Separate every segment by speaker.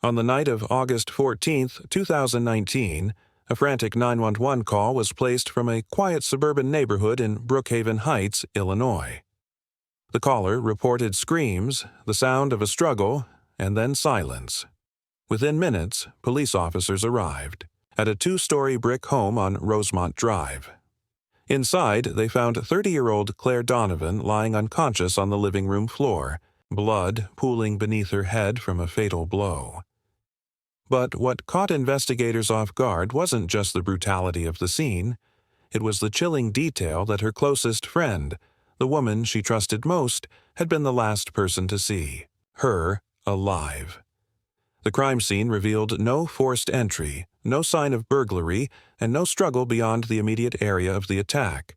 Speaker 1: On the night of August 14, 2019, a frantic 911 call was placed from a quiet suburban neighborhood in Brookhaven Heights, Illinois. The caller reported screams, the sound of a struggle, and then silence. Within minutes, police officers arrived at a two-story brick home on Rosemont Drive. Inside, they found 30-year-old Claire Donovan lying unconscious on the living room floor, blood pooling beneath her head from a fatal blow. But what caught investigators off guard wasn't just the brutality of the scene. It was the chilling detail that her closest friend, the woman she trusted most, had been the last person to see her alive. The crime scene revealed no forced entry, no sign of burglary, and no struggle beyond the immediate area of the attack.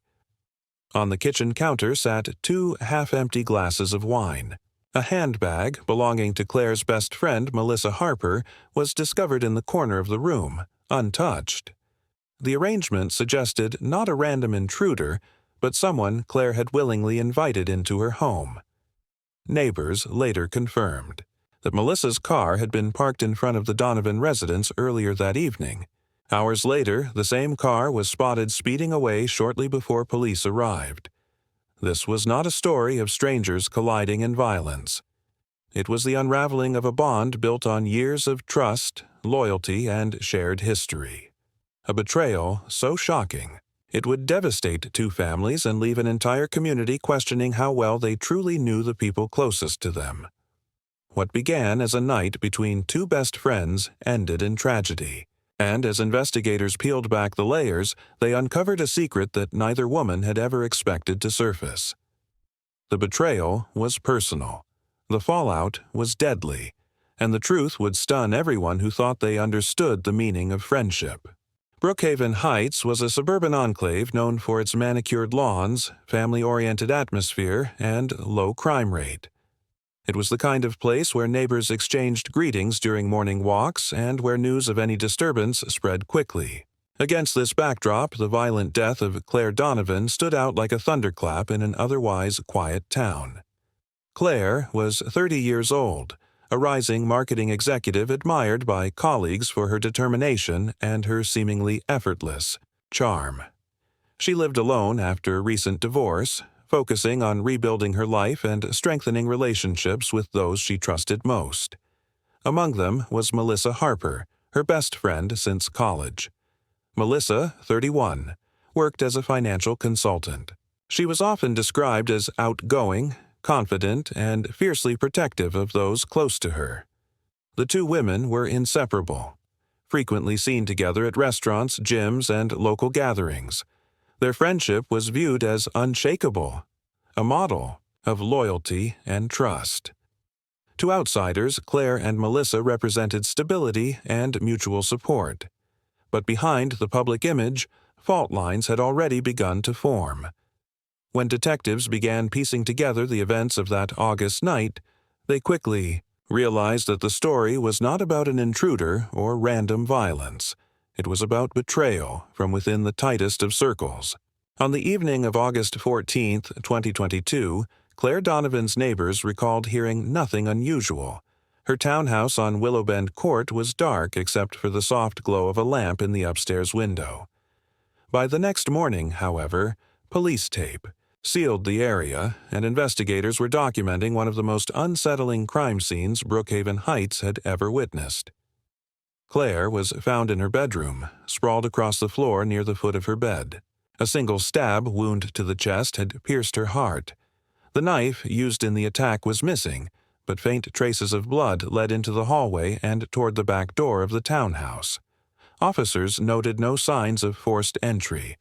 Speaker 1: On the kitchen counter sat two half-empty glasses of wine. A handbag belonging to Claire's best friend, Melissa Harper, was discovered in the corner of the room, untouched. The arrangement suggested not a random intruder, but someone Claire had willingly invited into her home. Neighbors later confirmed that Melissa's car had been parked in front of the Donovan residence earlier that evening. Hours later, the same car was spotted speeding away shortly before police arrived. This was not a story of strangers colliding in violence. It was the unraveling of a bond built on years of trust, loyalty, and shared history. A betrayal so shocking, it would devastate two families and leave an entire community questioning how well they truly knew the people closest to them. What began as a night between two best friends ended in tragedy. And as investigators peeled back the layers, they uncovered a secret that neither woman had ever expected to surface. The betrayal was personal, the fallout was deadly, and the truth would stun everyone who thought they understood the meaning of friendship. Brookhaven Heights was a suburban enclave known for its manicured lawns, family-oriented atmosphere, and low crime rate. It was the kind of place where neighbors exchanged greetings during morning walks and where news of any disturbance spread quickly. Against this backdrop, the violent death of Claire Donovan stood out like a thunderclap in an otherwise quiet town. Claire was 30 years old, a rising marketing executive admired by colleagues for her determination and her seemingly effortless charm. She lived alone after a recent divorce, focusing on rebuilding her life and strengthening relationships with those she trusted most. Among them was Melissa Harper, her best friend since college. Melissa, 31, worked as a financial consultant. She was often described as outgoing, confident, and fiercely protective of those close to her. The two women were inseparable, frequently seen together at restaurants, gyms, and local gatherings. Their friendship was viewed as unshakable, a model of loyalty and trust. To outsiders, Claire and Melissa represented stability and mutual support. But behind the public image, fault lines had already begun to form. When detectives began piecing together the events of that August night, they quickly realized that the story was not about an intruder or random violence. It was about betrayal from within the tightest of circles. On the evening of August 14, 2022, Claire Donovan's neighbors recalled hearing nothing unusual. Her townhouse on Willowbend Court was dark except for the soft glow of a lamp in the upstairs window. By the next morning, however, police tape sealed the area, and investigators were documenting one of the most unsettling crime scenes Brookhaven Heights had ever witnessed. Claire was found in her bedroom, sprawled across the floor near the foot of her bed. A single stab wound to the chest had pierced her heart. The knife used in the attack was missing, but faint traces of blood led into the hallway and toward the back door of the townhouse. Officers noted no signs of forced entry.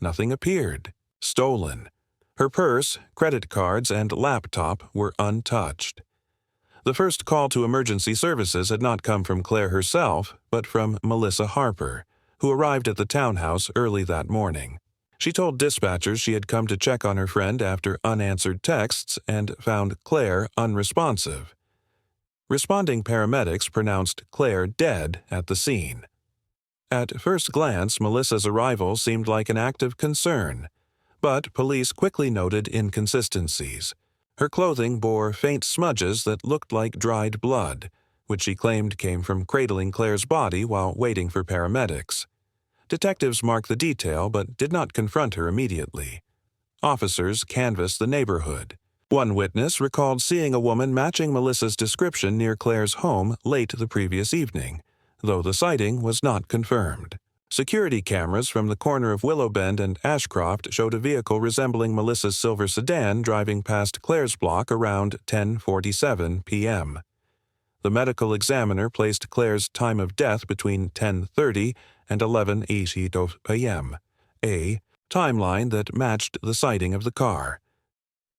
Speaker 1: Nothing appeared stolen. Her purse, credit cards, and laptop were untouched. The first call to emergency services had not come from Claire herself, but from Melissa Harper, who arrived at the townhouse early that morning. She told dispatchers she had come to check on her friend after unanswered texts and found Claire unresponsive. Responding paramedics pronounced Claire dead at the scene. At first glance, Melissa's arrival seemed like an act of concern, but police quickly noted inconsistencies. Her clothing bore faint smudges that looked like dried blood. which she claimed came from cradling Claire's body while waiting for paramedics. Detectives marked the detail but did not confront her immediately. Officers canvassed the neighborhood. One witness recalled seeing a woman matching Melissa's description near Claire's home late the previous evening, though the sighting was not confirmed. Security cameras from the corner of Willowbend and Ashcroft showed a vehicle resembling Melissa's silver sedan driving past Claire's block around 10:47 p.m. The medical examiner placed Claire's time of death between 10:30 and 11:80 p.m., a timeline that matched the sighting of the car.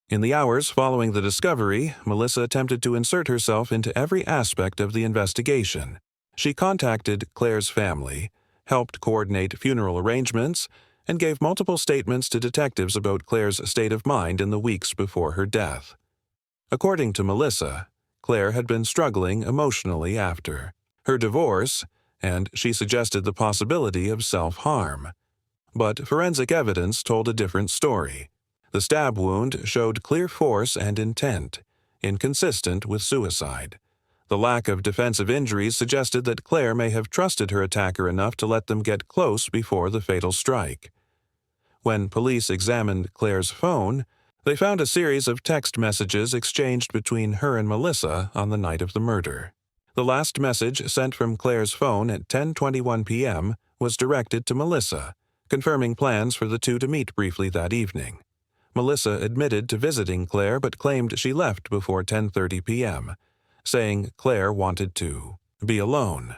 Speaker 1: In the hours following the discovery, Melissa attempted to insert herself into every aspect of the investigation. She contacted Claire's family, helped coordinate funeral arrangements, and gave multiple statements to detectives about Claire's state of mind in the weeks before her death. According to Melissa, Claire had been struggling emotionally after her divorce, and she suggested the possibility of self-harm. But forensic evidence told a different story. The stab wound showed clear force and intent, inconsistent with suicide. The lack of defensive injuries suggested that Claire may have trusted her attacker enough to let them get close before the fatal strike. When police examined Claire's phone, they found a series of text messages exchanged between her and Melissa on the night of the murder. The last message sent from Claire's phone at 10:21 p.m. was directed to Melissa, confirming plans for the two to meet briefly that evening. Melissa admitted to visiting Claire but claimed she left before 10:30 p.m., saying Claire wanted to be alone.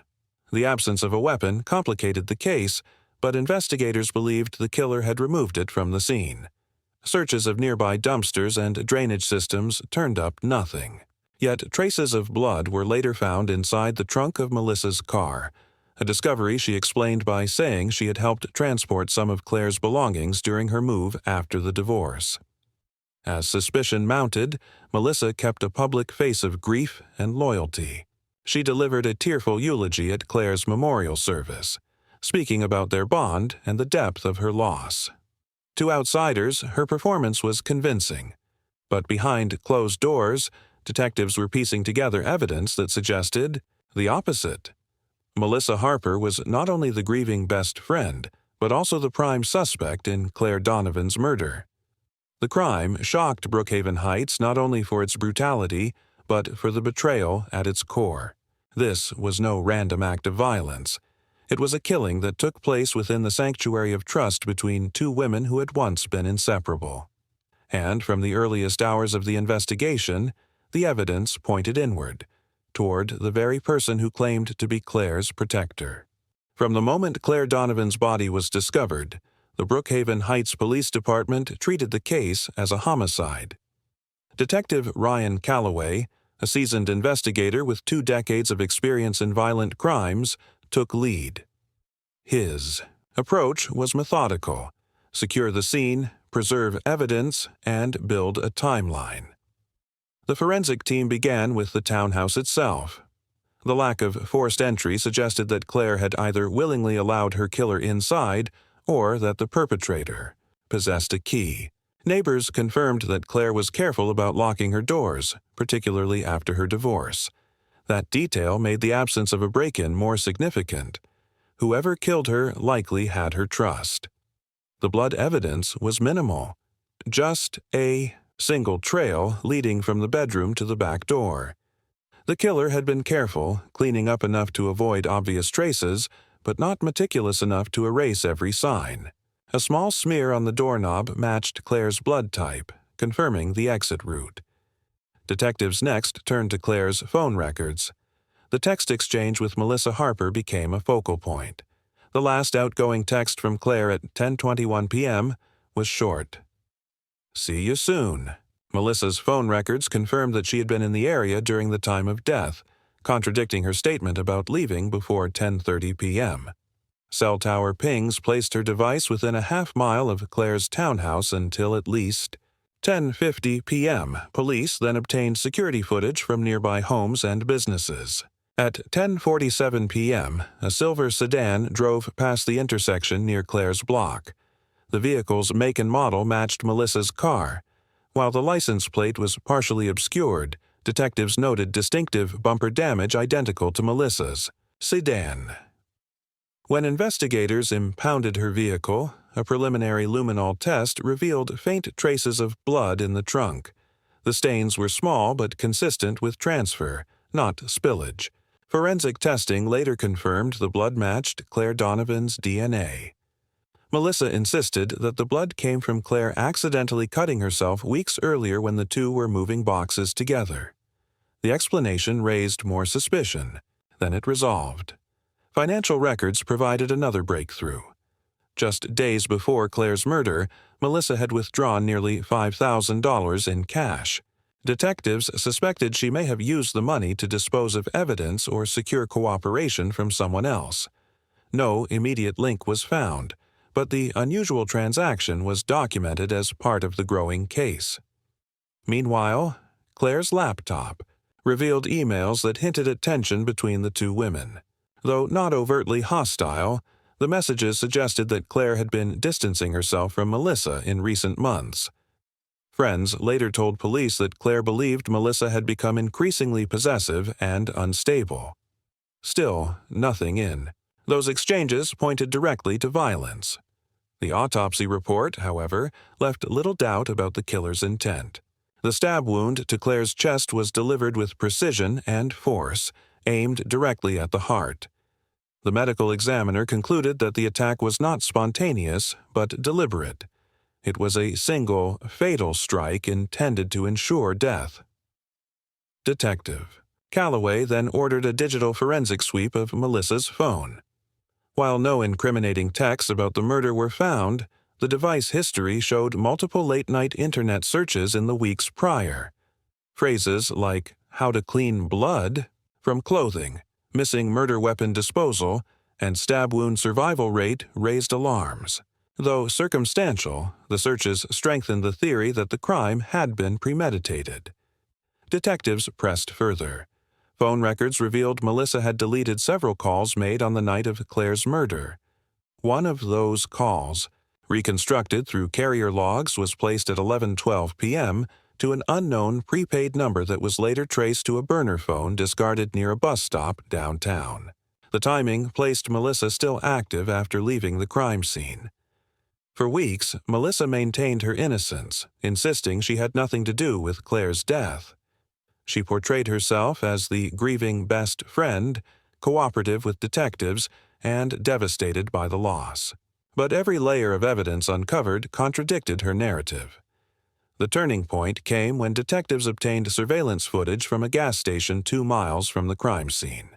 Speaker 1: The absence of a weapon complicated the case, but investigators believed the killer had removed it from the scene. Searches of nearby dumpsters and drainage systems turned up nothing. Yet traces of blood were later found inside the trunk of Melissa's car, a discovery she explained by saying she had helped transport some of Claire's belongings during her move after the divorce. As suspicion mounted, Melissa kept a public face of grief and loyalty. She delivered a tearful eulogy at Claire's memorial service, speaking about their bond and the depth of her loss. To outsiders, her performance was convincing. But behind closed doors, detectives were piecing together evidence that suggested the opposite. Melissa Harper was not only the grieving best friend, but also the prime suspect in Claire Donovan's murder. The crime shocked Brookhaven Heights not only for its brutality, but for the betrayal at its core. This was no random act of violence. It was a killing that took place within the sanctuary of trust between two women who had once been inseparable. And from the earliest hours of the investigation, the evidence pointed inward, toward the very person who claimed to be Claire's protector. From the moment Claire Donovan's body was discovered, the Brookhaven Heights Police Department treated the case as a homicide. Detective Ryan Calloway, a seasoned investigator with 2 decades of experience in violent crimes, took lead. His approach was methodical: secure the scene, preserve evidence, and build a timeline. The forensic team began with the townhouse itself. The lack of forced entry suggested that Claire had either willingly allowed her killer inside or that the perpetrator possessed a key. Neighbors confirmed that Claire was careful about locking her doors, particularly after her divorce. That detail made the absence of a break-in more significant. Whoever killed her likely had her trust. The blood evidence was minimal. Just a single trail leading from the bedroom to the back door. The killer had been careful, cleaning up enough to avoid obvious traces, but not meticulous enough to erase every sign. A small smear on the doorknob matched Claire's blood type, confirming the exit route. Detectives next turned to Claire's phone records. The text exchange with Melissa Harper became a focal point. The last outgoing text from Claire at 10:21 p.m. was short. "See you soon." Melissa's phone records confirmed that she had been in the area during the time of death, contradicting her statement about leaving before 10:30 p.m. Cell tower pings placed her device within a half-mile of Claire's townhouse until at least 10:50 p.m. Police then obtained security footage from nearby homes and businesses. At 10:47 p.m., a silver sedan drove past the intersection near Claire's block. The vehicle's make and model matched Melissa's car. While the license plate was partially obscured, Detectives noted distinctive bumper damage identical to Melissa's sedan. When investigators impounded her vehicle, a preliminary luminol test revealed faint traces of blood in the trunk. The stains were small but consistent with transfer, not spillage. Forensic testing later confirmed the blood matched Claire Donovan's DNA. Melissa insisted that the blood came from Claire accidentally cutting herself weeks earlier when the two were moving boxes together. The explanation raised more suspicion. Then it resolved. Financial records provided another breakthrough. Just days before Claire's murder, Melissa had withdrawn nearly $5,000 in cash. Detectives suspected she may have used the money to dispose of evidence or secure cooperation from someone else. No immediate link was found, but the unusual transaction was documented as part of the growing case. Meanwhile, Claire's laptop revealed emails that hinted at tension between the two women. Though not overtly hostile, the messages suggested that Claire had been distancing herself from Melissa in recent months. Friends later told police that Claire believed Melissa had become increasingly possessive and unstable. Still, nothing in. Those exchanges pointed directly to violence. The autopsy report, however, left little doubt about the killer's intent. The stab wound to Claire's chest was delivered with precision and force, aimed directly at the heart. The medical examiner concluded that the attack was not spontaneous, but deliberate. It was a single, fatal strike intended to ensure death. Detective Calloway then ordered a digital forensic sweep of Melissa's phone. While no incriminating texts about the murder were found, the device history showed multiple late-night internet searches in the weeks prior. Phrases like "how to clean blood" from clothing, missing murder weapon disposal, and stab wound survival rate raised alarms. Though circumstantial, the searches strengthened the theory that the crime had been premeditated. Detectives pressed further. Phone records revealed Melissa had deleted several calls made on the night of Claire's murder. One of those calls, reconstructed through carrier logs, was placed at 11:12 p.m. to an unknown prepaid number that was later traced to a burner phone discarded near a bus stop downtown. The timing placed Melissa still active after leaving the crime scene. For weeks, Melissa maintained her innocence, insisting she had nothing to do with Claire's death. She portrayed herself as the grieving best friend, cooperative with detectives, and devastated by the loss. But every layer of evidence uncovered contradicted her narrative. The turning point came when detectives obtained surveillance footage from a gas station 2 miles from the crime scene.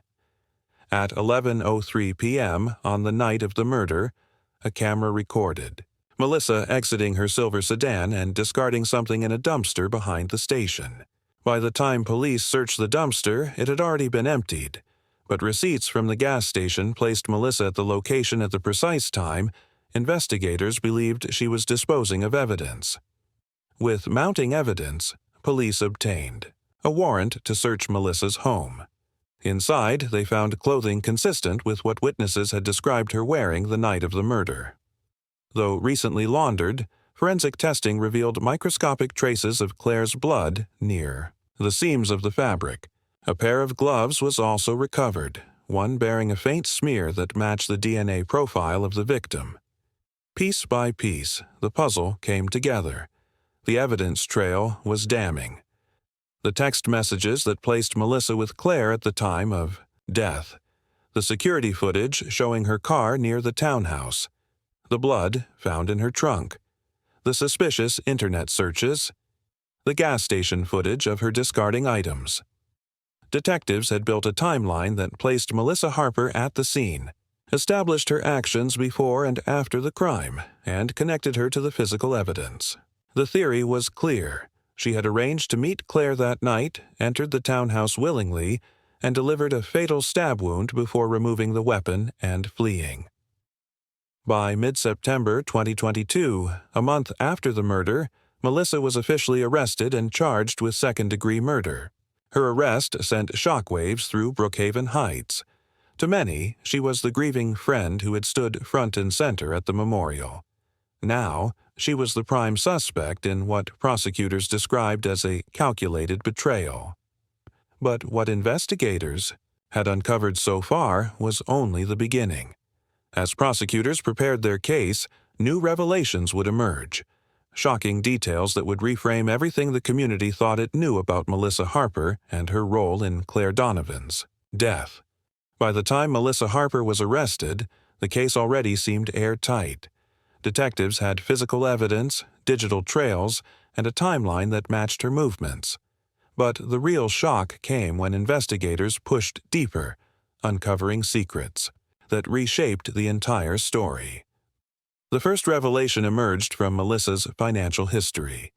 Speaker 1: At 11:03 p.m. on the night of the murder, a camera recorded Melissa exiting her silver sedan and discarding something in a dumpster behind the station. By the time police searched the dumpster, it had already been emptied, but receipts from the gas station placed Melissa at the location at the precise time investigators believed she was disposing of evidence. With mounting evidence, police obtained a warrant to search Melissa's home. Inside, they found clothing consistent with what witnesses had described her wearing the night of the murder. Though recently laundered, forensic testing revealed microscopic traces of Claire's blood near the seams of the fabric. A pair of gloves was also recovered, one bearing a faint smear that matched the DNA profile of the victim. Piece by piece, the puzzle came together. The evidence trail was damning. The text messages that placed Melissa with Claire at the time of death. The security footage showing her car near the townhouse. The blood found in her trunk. The suspicious internet searches. The gas station footage of her discarding items. Detectives had built a timeline that placed Melissa Harper at the scene, established her actions before and after the crime, and connected her to the physical evidence. The theory was clear. She had arranged to meet Claire that night, entered the townhouse willingly, and delivered a fatal stab wound before removing the weapon and fleeing. By mid-September 2022, a month after the murder, Melissa was officially arrested and charged with second-degree murder. Her arrest sent shockwaves through Brookhaven Heights. To many, she was the grieving friend who had stood front and center at the memorial. Now, she was the prime suspect in what prosecutors described as a calculated betrayal. But what investigators had uncovered so far was only the beginning. As prosecutors prepared their case, new revelations would emerge, shocking details that would reframe everything the community thought it knew about Melissa Harper and her role in Claire Donovan's death. By the time Melissa Harper was arrested, the case already seemed airtight. Detectives had physical evidence, digital trails, and a timeline that matched her movements. But the real shock came when investigators pushed deeper, uncovering secrets that reshaped the entire story. The first revelation emerged from Melissa's financial history.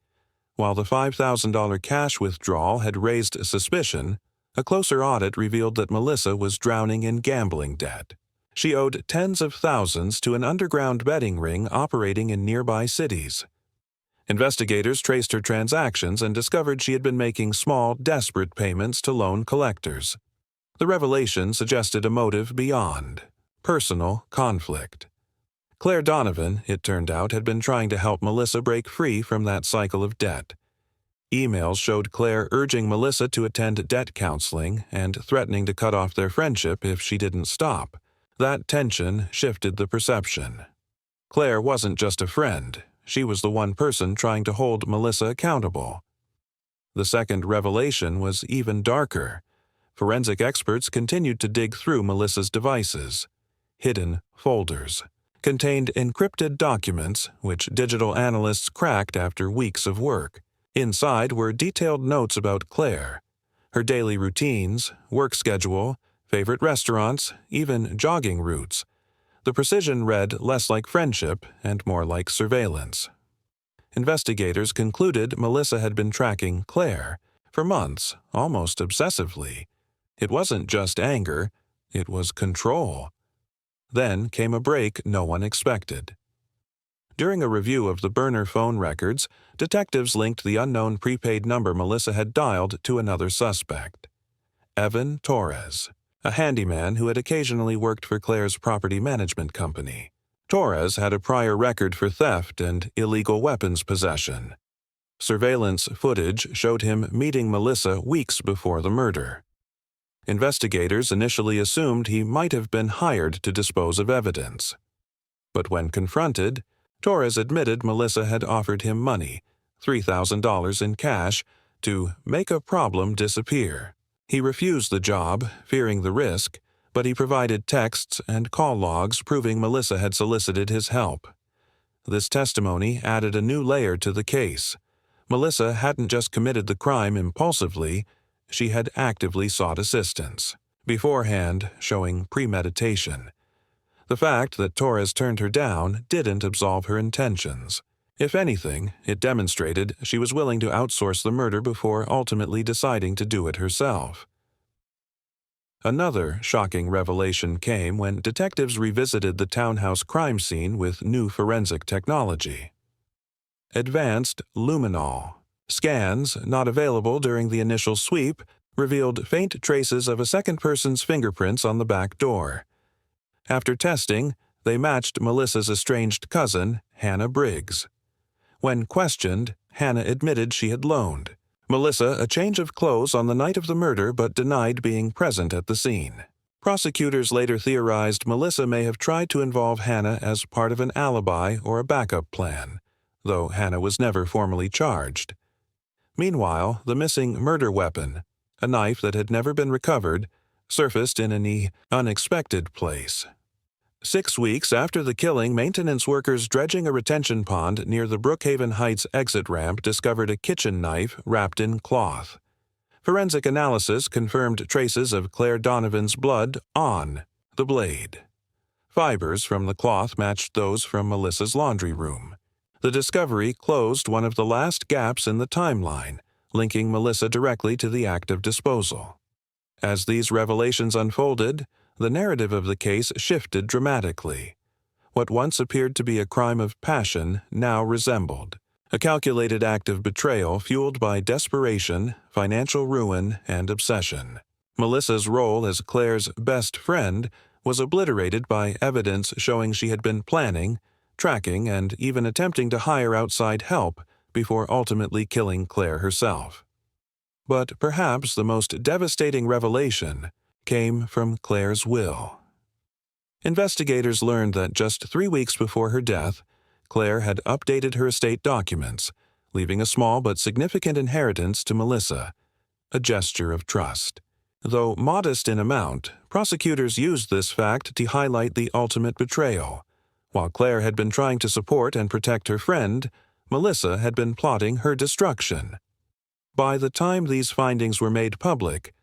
Speaker 1: While the $5,000 cash withdrawal had raised suspicion, a closer audit revealed that Melissa was drowning in gambling debt. She owed tens of thousands to an underground betting ring operating in nearby cities. Investigators traced her transactions and discovered she had been making small, desperate payments to loan collectors. The revelation suggested a motive beyond personal conflict. Claire Donovan, it turned out, had been trying to help Melissa break free from that cycle of debt. Emails showed Claire urging Melissa to attend debt counseling and threatening to cut off their friendship if she didn't stop. That tension shifted the perception. Claire wasn't just a friend. She was the one person trying to hold Melissa accountable. The second revelation was even darker. Forensic experts continued to dig through Melissa's devices. Hidden folders contained encrypted documents, which digital analysts cracked after weeks of work. Inside were detailed notes about Claire, her daily routines, work schedule, favorite restaurants, even jogging routes. The precision read less like friendship and more like surveillance. Investigators concluded Melissa had been tracking Claire for months, almost obsessively. It wasn't just anger, it was control. Then came a break no one expected. During a review of the burner phone records, detectives linked the unknown prepaid number Melissa had dialed to another suspect, Evan Torres, a handyman who had occasionally worked for Claire's property management company. Torres had a prior record for theft and illegal weapons possession. Surveillance footage showed him meeting Melissa weeks before the murder. Investigators initially assumed he might have been hired to dispose of evidence. But when confronted, Torres admitted Melissa had offered him money, $3,000 in cash, to make a problem disappear. He refused the job, fearing the risk, but he provided texts and call logs proving Melissa had solicited his help. This testimony added a new layer to the case. Melissa hadn't just committed the crime impulsively, she had actively sought assistance, beforehand showing premeditation. The fact that Torres turned her down didn't absolve her intentions. If anything, it demonstrated she was willing to outsource the murder before ultimately deciding to do it herself. Another shocking revelation came when detectives revisited the townhouse crime scene with new forensic technology. Advanced luminol scans, not available during the initial sweep, revealed faint traces of a second person's fingerprints on the back door. After testing, they matched Melissa's estranged cousin, Hannah Briggs. When questioned, Hannah admitted she had loaned Melissa a change of clothes on the night of the murder but denied being present at the scene. Prosecutors later theorized Melissa may have tried to involve Hannah as part of an alibi or a backup plan, though Hannah was never formally charged. Meanwhile, the missing murder weapon, a knife that had never been recovered, surfaced in an unexpected place. 6 weeks after the killing, maintenance workers dredging a retention pond near the Brookhaven Heights exit ramp discovered a kitchen knife wrapped in cloth. Forensic analysis confirmed traces of Claire Donovan's blood on the blade. Fibers from the cloth matched those from Melissa's laundry room. The discovery closed one of the last gaps in the timeline, linking Melissa directly to the act of disposal. As these revelations unfolded, the narrative of the case shifted dramatically. What once appeared to be a crime of passion now resembled a calculated act of betrayal fueled by desperation, financial ruin, and obsession. Melissa's role as Claire's best friend was obliterated by evidence showing she had been planning, tracking, and even attempting to hire outside help before ultimately killing Claire herself. But perhaps the most devastating revelation came from Claire's will. Investigators learned that just 3 weeks before her death, Claire had updated her estate documents, leaving a small but significant inheritance to Melissa, a gesture of trust. Though modest in amount, prosecutors used this fact to highlight the ultimate betrayal. While Claire had been trying to support and protect her friend, Melissa had been plotting her destruction. By the time these findings were made public,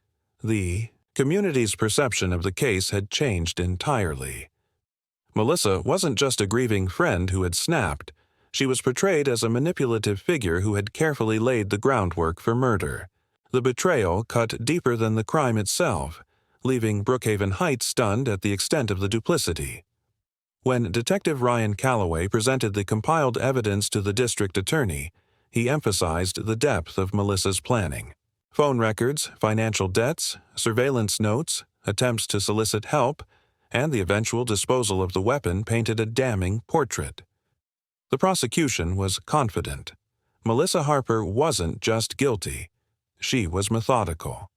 Speaker 1: the community's perception of the case had changed entirely. Melissa wasn't just a grieving friend who had snapped. She was portrayed as a manipulative figure who had carefully laid the groundwork for murder. The betrayal cut deeper than the crime itself, leaving Brookhaven Heights stunned at the extent of the duplicity. When Detective Ryan Calloway presented the compiled evidence to the district attorney, he emphasized the depth of Melissa's planning. Phone records, financial debts, surveillance notes, attempts to solicit help, and the eventual disposal of the weapon painted a damning portrait. The prosecution was confident. Melissa Harper wasn't just guilty. She was methodical.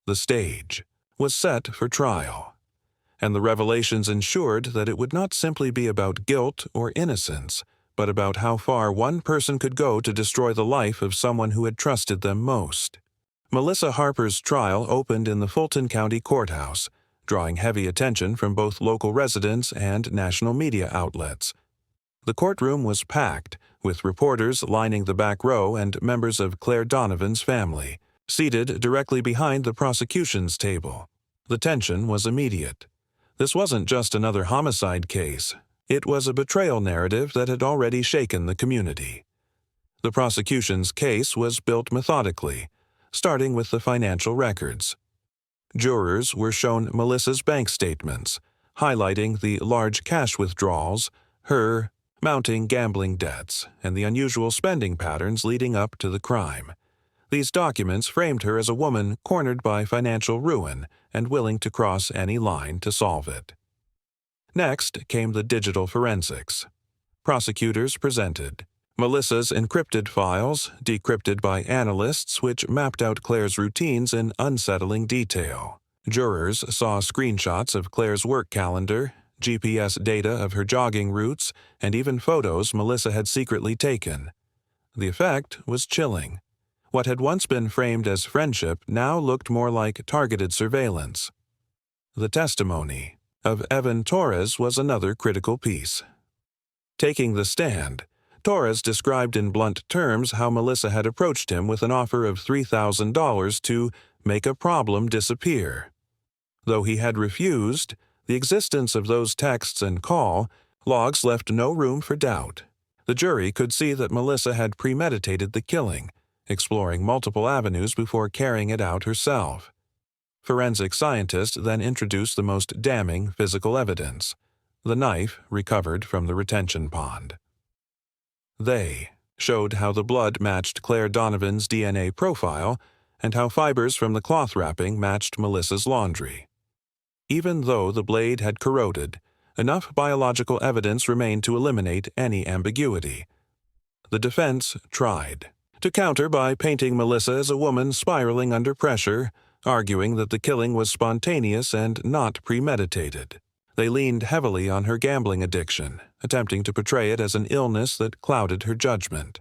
Speaker 1: The stage was set for trial, and the revelations ensured that it would not simply be about guilt or innocence, but about how far one person could go to destroy the life of someone who had trusted them most. Melissa Harper's trial opened in the Fulton County Courthouse, drawing heavy attention from both local residents and national media outlets. The courtroom was packed, with reporters lining the back row and members of Claire Donovan's family, seated directly behind the prosecution's table. The tension was immediate. This wasn't just another homicide case. It was a betrayal narrative that had already shaken the community. The prosecution's case was built methodically, starting with the financial records. Jurors were shown Melissa's bank statements, highlighting the large cash withdrawals, her mounting gambling debts, and the unusual spending patterns leading up to the crime. These documents framed her as a woman cornered by financial ruin and willing to cross any line to solve it. Next came the digital forensics. Prosecutors presented Melissa's encrypted files, decrypted by analysts, which mapped out Claire's routines in unsettling detail. Jurors saw screenshots of Claire's work calendar, GPS data of her jogging routes, and even photos Melissa had secretly taken. The effect was chilling. What had once been framed as friendship now looked more like targeted surveillance. The testimony of Evan Torres was another critical piece. Taking the stand, Torres described in blunt terms how Melissa had approached him with an offer of $3,000 to make a problem disappear. Though he had refused, the existence of those texts and call logs left no room for doubt. The jury could see that Melissa had premeditated the killing, exploring multiple avenues before carrying it out herself. Forensic scientists then introduced the most damning physical evidence: the knife recovered from the retention pond. They showed how the blood matched Claire Donovan's DNA profile and how fibers from the cloth wrapping matched Melissa's laundry. Even though the blade had corroded, enough biological evidence remained to eliminate any ambiguity. The defense tried to counter by painting Melissa as a woman spiraling under pressure, arguing that the killing was spontaneous and not premeditated. They leaned heavily on her gambling addiction, attempting to portray it as an illness that clouded her judgment.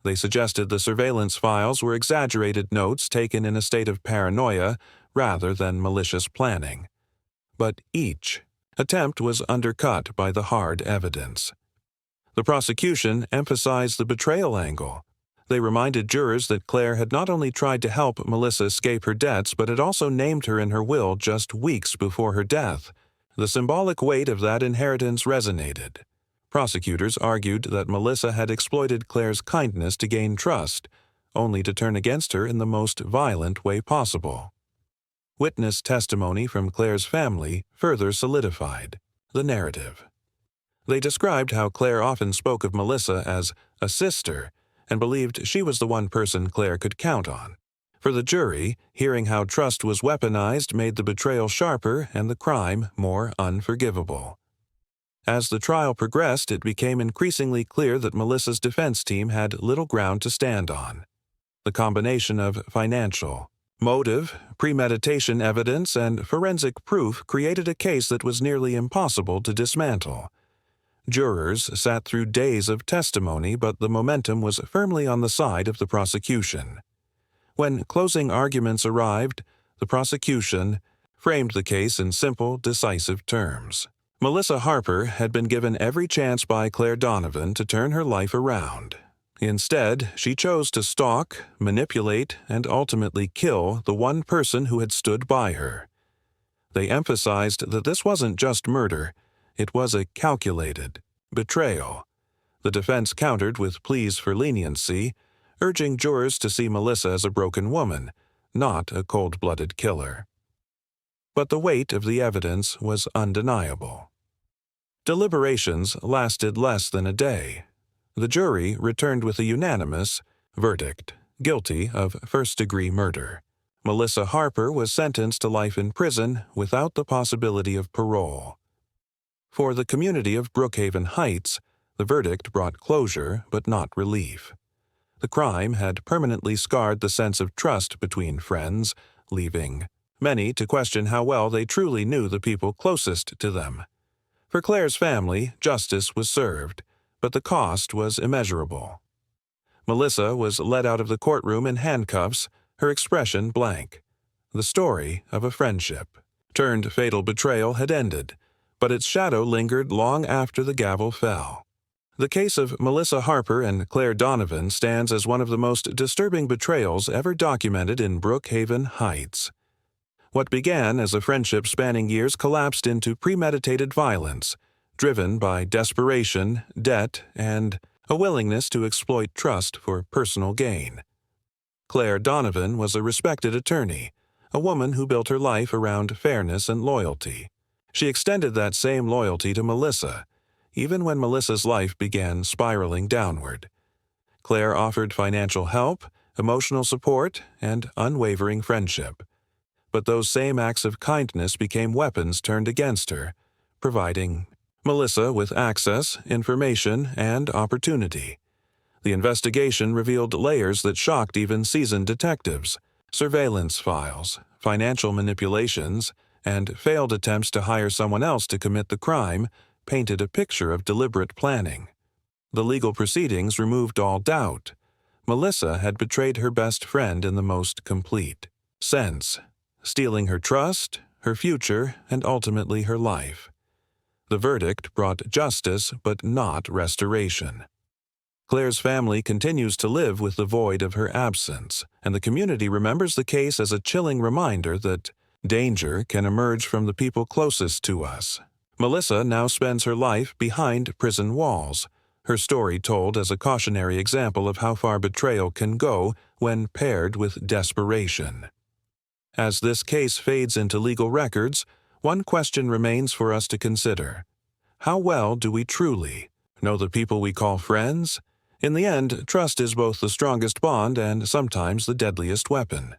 Speaker 1: They suggested the surveillance files were exaggerated notes taken in a state of paranoia rather than malicious planning. But each attempt was undercut by the hard evidence. The prosecution emphasized the betrayal angle. They reminded jurors that Claire had not only tried to help Melissa escape her debts but had also named her in her will just weeks before her death. The symbolic weight of that inheritance resonated. Prosecutors argued that Melissa had exploited Claire's kindness to gain trust, only to turn against her in the most violent way possible. Witness testimony from Claire's family further solidified the narrative. They described how Claire often spoke of Melissa as a sister and believed she was the one person Claire could count on. For the jury, hearing how trust was weaponized made the betrayal sharper and the crime more unforgivable. As the trial progressed, it became increasingly clear that Melissa's defense team had little ground to stand on. The combination of financial, motive, premeditation evidence, and forensic proof created a case that was nearly impossible to dismantle. Jurors sat through days of testimony, but the momentum was firmly on the side of the prosecution. When closing arguments arrived, the prosecution framed the case in simple, decisive terms. Melissa Harper had been given every chance by Claire Donovan to turn her life around. Instead, she chose to stalk, manipulate, and ultimately kill the one person who had stood by her. They emphasized that this wasn't just murder, it was a calculated betrayal. The defense countered with pleas for leniency, urging jurors to see Melissa as a broken woman, not a cold-blooded killer. But the weight of the evidence was undeniable. Deliberations lasted less than a day. The jury returned with a unanimous verdict, guilty of first-degree murder. Melissa Harper was sentenced to life in prison without the possibility of parole. For the community of Brookhaven Heights, the verdict brought closure but not relief. The crime had permanently scarred the sense of trust between friends, leaving many to question how well they truly knew the people closest to them. For Claire's family, justice was served, but the cost was immeasurable. Melissa was led out of the courtroom in handcuffs, her expression blank. The story of a friendship turned fatal betrayal had ended, but its shadow lingered long after the gavel fell. The case of Melissa Harper and Claire Donovan stands as one of the most disturbing betrayals ever documented in Brookhaven Heights. What began as a friendship spanning years collapsed into premeditated violence, driven by desperation, debt, and a willingness to exploit trust for personal gain. Claire Donovan was a respected attorney, a woman who built her life around fairness and loyalty. She extended that same loyalty to Melissa, even when Melissa's life began spiraling downward. Claire offered financial help, emotional support, and unwavering friendship. But those same acts of kindness became weapons turned against her, providing Melissa with access, information, and opportunity. The investigation revealed layers that shocked even seasoned detectives: surveillance files, financial manipulations, and failed attempts to hire someone else to commit the crime painted a picture of deliberate planning. The legal proceedings removed all doubt. Melissa had betrayed her best friend in the most complete sense, stealing her trust, her future, and ultimately her life. The verdict brought justice but not restoration. Claire's family continues to live with the void of her absence, and the community remembers the case as a chilling reminder that danger can emerge from the people closest to us. Melissa now spends her life behind prison walls, her story told as a cautionary example of how far betrayal can go when paired with desperation. As this case fades into legal records, one question remains for us to consider. How well do we truly know the people we call friends? In the end, trust is both the strongest bond and sometimes the deadliest weapon.